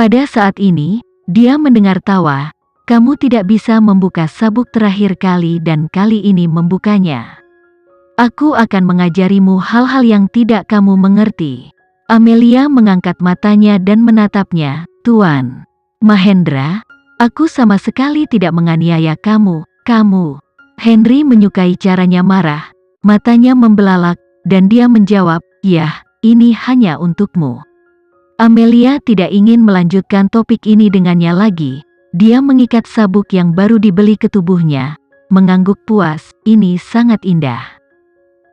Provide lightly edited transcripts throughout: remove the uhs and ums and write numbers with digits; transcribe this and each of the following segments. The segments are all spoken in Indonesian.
Pada saat ini, dia mendengar tawa. Kamu tidak bisa membuka sabuk terakhir kali dan kali ini membukanya. Aku akan mengajarimu hal-hal yang tidak kamu mengerti. Amelia mengangkat matanya dan menatapnya. Tuan Mahendra, aku sama sekali tidak menganiaya kamu. Henry menyukai caranya marah. Matanya membelalak, dan dia menjawab, "Yah, ini hanya untukmu." Amelia tidak ingin melanjutkan topik ini dengannya lagi. Dia mengikat sabuk yang baru dibeli ke tubuhnya, mengangguk puas. Ini sangat indah.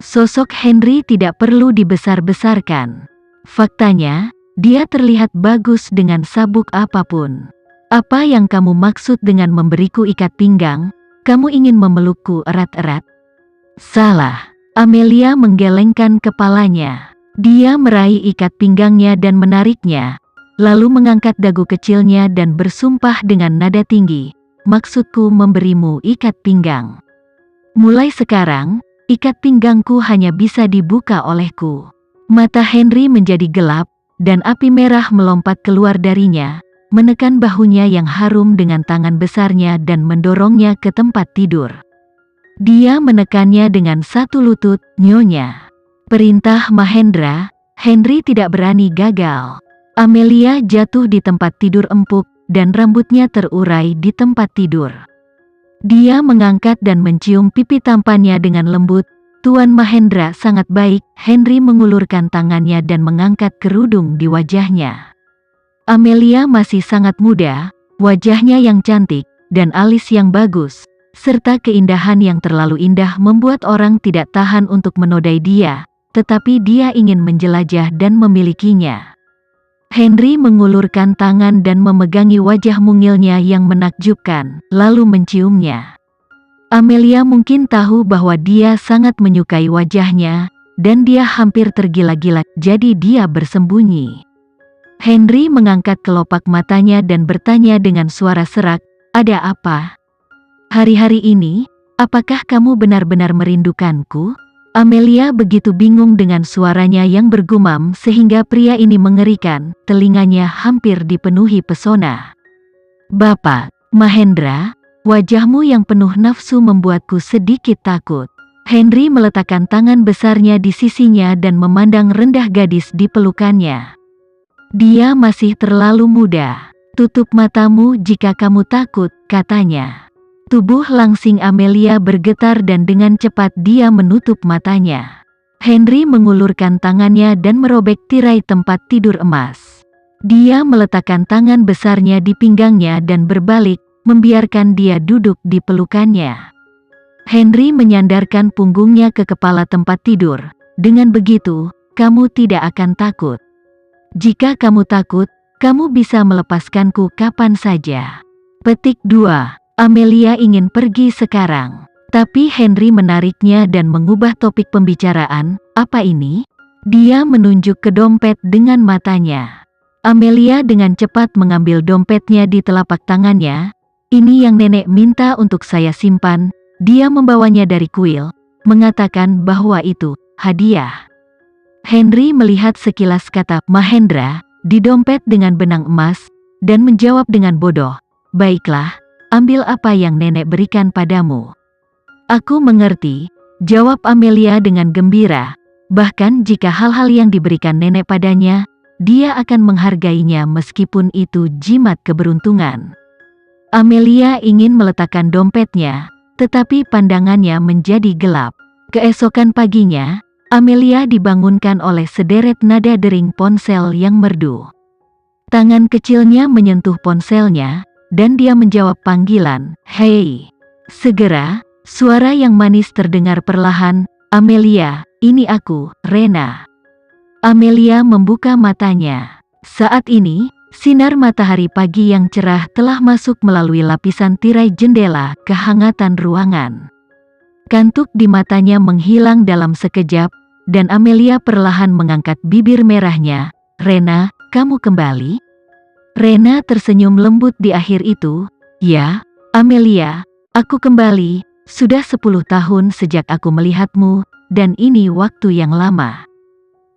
Sosok Henry tidak perlu dibesar-besarkan. Faktanya, dia terlihat bagus dengan sabuk apapun. Apa yang kamu maksud dengan memberiku ikat pinggang? Kamu ingin memelukku erat-erat? Salah. Amelia menggelengkan kepalanya. Dia meraih ikat pinggangnya dan menariknya, lalu mengangkat dagu kecilnya dan bersumpah dengan nada tinggi, "Maksudku memberimu ikat pinggang. Mulai sekarang, ikat pinggangku hanya bisa dibuka olehku." Mata Henry menjadi gelap, dan api merah melompat keluar darinya, menekan bahunya yang harum dengan tangan besarnya dan mendorongnya ke tempat tidur. Dia menekannya dengan satu lutut. "Nyonya." Perintah Mahendra. Henry tidak berani gagal. Amelia jatuh di tempat tidur empuk, dan rambutnya terurai di tempat tidur. Dia mengangkat dan mencium pipi tampannya dengan lembut. "Tuan Mahendra sangat baik." Henry mengulurkan tangannya dan mengangkat kerudung di wajahnya. Amelia masih sangat muda, wajahnya yang cantik, dan alis yang bagus, serta keindahan yang terlalu indah membuat orang tidak tahan untuk menodai dia, tetapi dia ingin menjelajah dan memilikinya. Henry mengulurkan tangan dan memegangi wajah mungilnya yang menakjubkan, lalu menciumnya. Amelia mungkin tahu bahwa dia sangat menyukai wajahnya, dan dia hampir tergila-gila, jadi dia bersembunyi. Henry mengangkat kelopak matanya dan bertanya dengan suara serak, "Ada apa? Hari-hari ini, apakah kamu benar-benar merindukanku?" Amelia begitu bingung dengan suaranya yang bergumam sehingga pria ini mengerikan, telinganya hampir dipenuhi pesona. "Bapak Mahendra, wajahmu yang penuh nafsu membuatku sedikit takut." Henry meletakkan tangan besarnya di sisinya dan memandang rendah gadis di pelukannya. "Dia masih terlalu muda. Tutup matamu jika kamu takut," katanya. Tubuh langsing Amelia bergetar dan dengan cepat dia menutup matanya. Henry mengulurkan tangannya dan merobek tirai tempat tidur emas. Dia meletakkan tangan besarnya di pinggangnya dan berbalik, membiarkan dia duduk di pelukannya. Henry menyandarkan punggungnya ke kepala tempat tidur. "Dengan begitu, kamu tidak akan takut. Jika kamu takut, kamu bisa melepaskanku kapan saja." Petik 2. Amelia ingin pergi sekarang, tapi Henry menariknya dan mengubah topik pembicaraan. "Apa ini?" Dia menunjuk ke dompet dengan matanya. Amelia dengan cepat mengambil dompetnya di telapak tangannya. "Ini yang nenek minta untuk saya simpan." Dia membawanya dari kuil, mengatakan bahwa itu hadiah. Henry melihat sekilas kata Mahendra di dompet dengan benang emas, dan menjawab dengan bodoh, "Baiklah, ambil apa yang nenek berikan padamu." "Aku mengerti," jawab Amelia dengan gembira. Bahkan jika hal-hal yang diberikan nenek padanya, dia akan menghargainya meskipun itu jimat keberuntungan. Amelia ingin meletakkan dompetnya, tetapi pandangannya menjadi gelap. Keesokan paginya, Amelia dibangunkan oleh sederet nada dering ponsel yang merdu. Tangan kecilnya menyentuh ponselnya, dan dia menjawab panggilan, "Hei." Segera, suara yang manis terdengar perlahan, "Amelia, ini aku, Rena." Amelia membuka matanya. Saat ini, sinar matahari pagi yang cerah telah masuk melalui lapisan tirai jendela ke hangatan ruangan. Kantuk di matanya menghilang dalam sekejap, dan Amelia perlahan mengangkat bibir merahnya. "Rena, kamu kembali?" Rena tersenyum lembut di akhir itu. "Ya, Amelia, aku kembali. Sudah 10 tahun sejak aku melihatmu, dan ini waktu yang lama."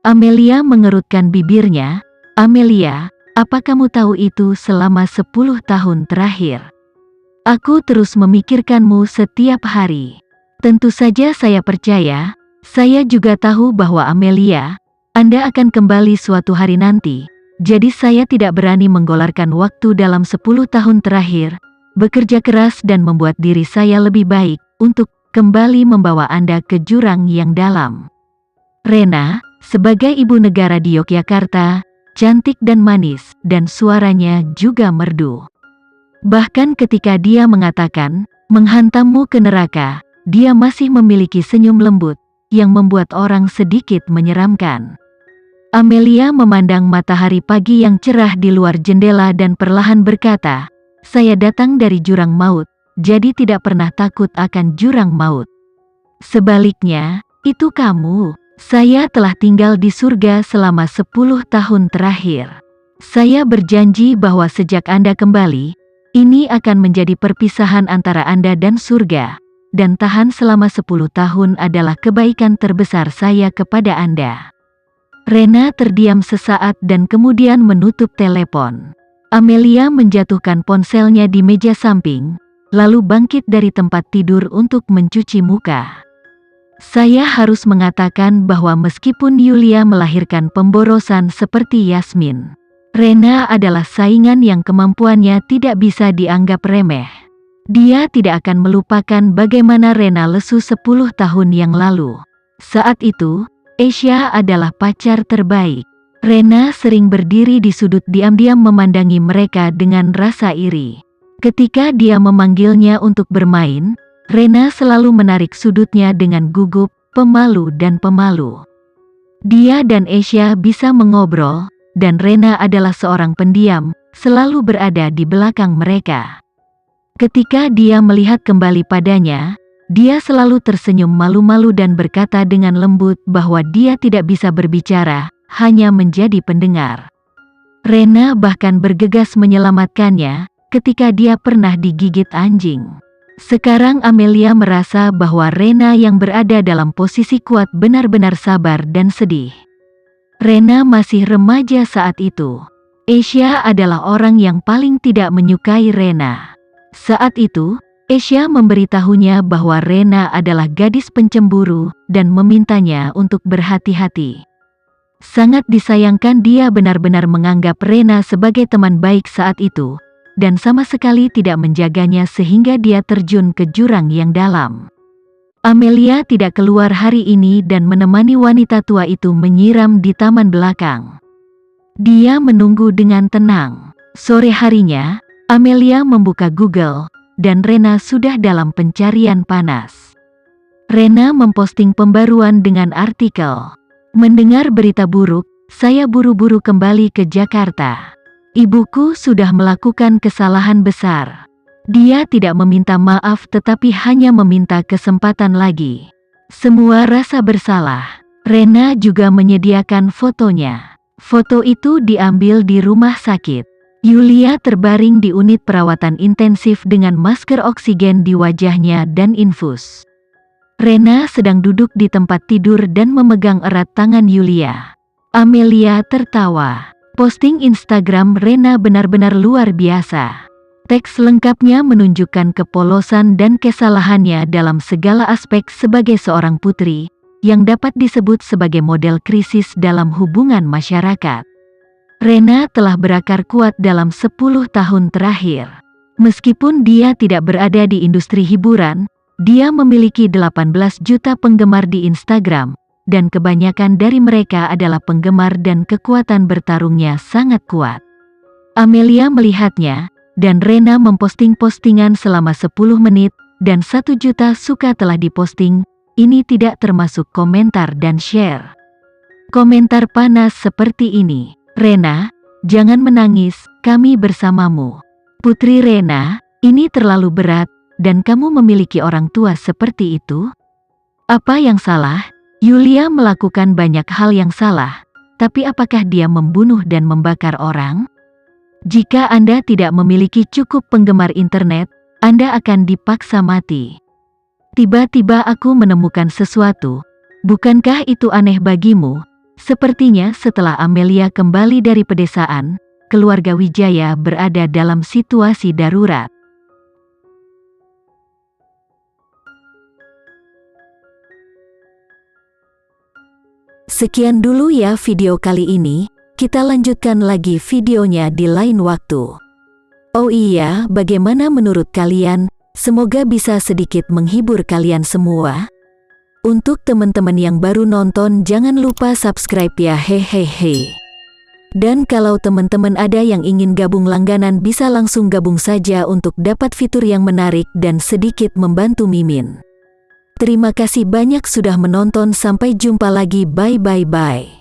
Amelia mengerutkan bibirnya. "Amelia, Apa kamu tahu itu selama 10 tahun terakhir? Aku terus memikirkanmu setiap hari. Tentu saja saya percaya, saya juga tahu bahwa Amelia, Anda akan kembali suatu hari nanti, jadi saya tidak berani menggolarkan waktu dalam 10 tahun terakhir, bekerja keras dan membuat diri saya lebih baik, untuk kembali membawa Anda ke jurang yang dalam. Rena, sebagai ibu negara di Yogyakarta, cantik dan manis, dan suaranya juga merdu. Bahkan ketika dia mengatakan, menghantammu ke neraka, dia masih memiliki senyum lembut, yang membuat orang sedikit menyeramkan. Amelia memandang matahari pagi yang cerah di luar jendela dan perlahan berkata, saya datang dari jurang maut, jadi tidak pernah takut akan jurang maut. Sebaliknya, itu kamu. Saya telah tinggal di surga selama 10 tahun terakhir. Saya berjanji bahwa sejak Anda kembali, ini akan menjadi perpisahan antara Anda dan surga, dan tahan selama 10 tahun adalah kebaikan terbesar saya kepada Anda. Rena terdiam sesaat dan kemudian menutup telepon. Amelia menjatuhkan ponselnya di meja samping, lalu bangkit dari tempat tidur untuk mencuci muka. Saya harus mengatakan bahwa meskipun Yulia melahirkan pemborosan seperti Yasmin, Rena adalah saingan yang kemampuannya tidak bisa dianggap remeh. Dia tidak akan melupakan bagaimana Rena lesu 10 tahun yang lalu. Saat itu, Asia adalah pacar terbaik. Rena sering berdiri di sudut diam-diam memandangi mereka dengan rasa iri. Ketika dia memanggilnya untuk bermain, Rena selalu menarik sudutnya dengan gugup, pemalu dan pemalu. Dia dan Asia bisa mengobrol, dan Rena adalah seorang pendiam, selalu berada di belakang mereka. Ketika dia melihat kembali padanya, dia selalu tersenyum malu-malu dan berkata dengan lembut bahwa dia tidak bisa berbicara, hanya menjadi pendengar. Rena bahkan bergegas menyelamatkannya, ketika dia pernah digigit anjing. Sekarang Amelia merasa bahwa Rena yang berada dalam posisi kuat benar-benar sabar dan sedih. Rena masih remaja saat itu. Asia adalah orang yang paling tidak menyukai Rena. Saat itu, Asia memberitahunya bahwa Rena adalah gadis pencemburu dan memintanya untuk berhati-hati. Sangat disayangkan dia benar-benar menganggap Rena sebagai teman baik saat itu, dan sama sekali tidak menjaganya sehingga dia terjun ke jurang yang dalam. Amelia tidak keluar hari ini dan menemani wanita tua itu menyiram di taman belakang. Dia menunggu dengan tenang. Sore harinya, Amelia membuka Google, dan Rena sudah dalam pencarian panas. Rena memposting pembaruan dengan artikel, mendengar berita buruk, saya buru-buru kembali ke Jakarta. Ibuku sudah melakukan kesalahan besar. Dia tidak meminta maaf tetapi hanya meminta kesempatan lagi. Semua rasa bersalah. Rena juga menyediakan fotonya. Foto itu diambil di rumah sakit. Yulia terbaring di unit perawatan intensif dengan masker oksigen di wajahnya dan infus. Rena sedang duduk di tempat tidur dan memegang erat tangan Yulia. Amelia tertawa. Posting Instagram Rena benar-benar luar biasa. Teks lengkapnya menunjukkan kepolosan dan kesalahannya dalam segala aspek sebagai seorang putri, yang dapat disebut sebagai model krisis dalam hubungan masyarakat. Rena telah berakar kuat dalam 10 tahun terakhir. Meskipun dia tidak berada di industri hiburan, dia memiliki 18 juta penggemar di Instagram, dan kebanyakan dari mereka adalah penggemar dan kekuatan bertarungnya sangat kuat. Amelia melihatnya, dan Rena memposting postingan selama 10 menit, dan 1 juta suka telah diposting, ini tidak termasuk komentar dan share. Komentar panas seperti ini, Rena, jangan menangis, kami bersamamu. Putri Rena, ini terlalu berat, dan kamu memiliki orang tua seperti itu? Apa yang salah? Yulia melakukan banyak hal yang salah, tapi apakah dia membunuh dan membakar orang? Jika Anda tidak memiliki cukup penggemar internet, Anda akan dipaksa mati. Tiba-tiba aku menemukan sesuatu. Bukankah itu aneh bagimu? Sepertinya setelah Amelia kembali dari pedesaan, keluarga Wijaya berada dalam situasi darurat. Sekian dulu ya video kali ini, kita lanjutkan lagi videonya di lain waktu. Oh iya, bagaimana menurut kalian? Semoga bisa sedikit menghibur kalian semua. Untuk teman-teman yang baru nonton, jangan lupa subscribe ya, hehehe. Dan kalau teman-teman ada yang ingin gabung langganan, bisa langsung gabung saja untuk dapat fitur yang menarik dan sedikit membantu Mimin. Terima kasih banyak sudah menonton, sampai jumpa lagi, bye.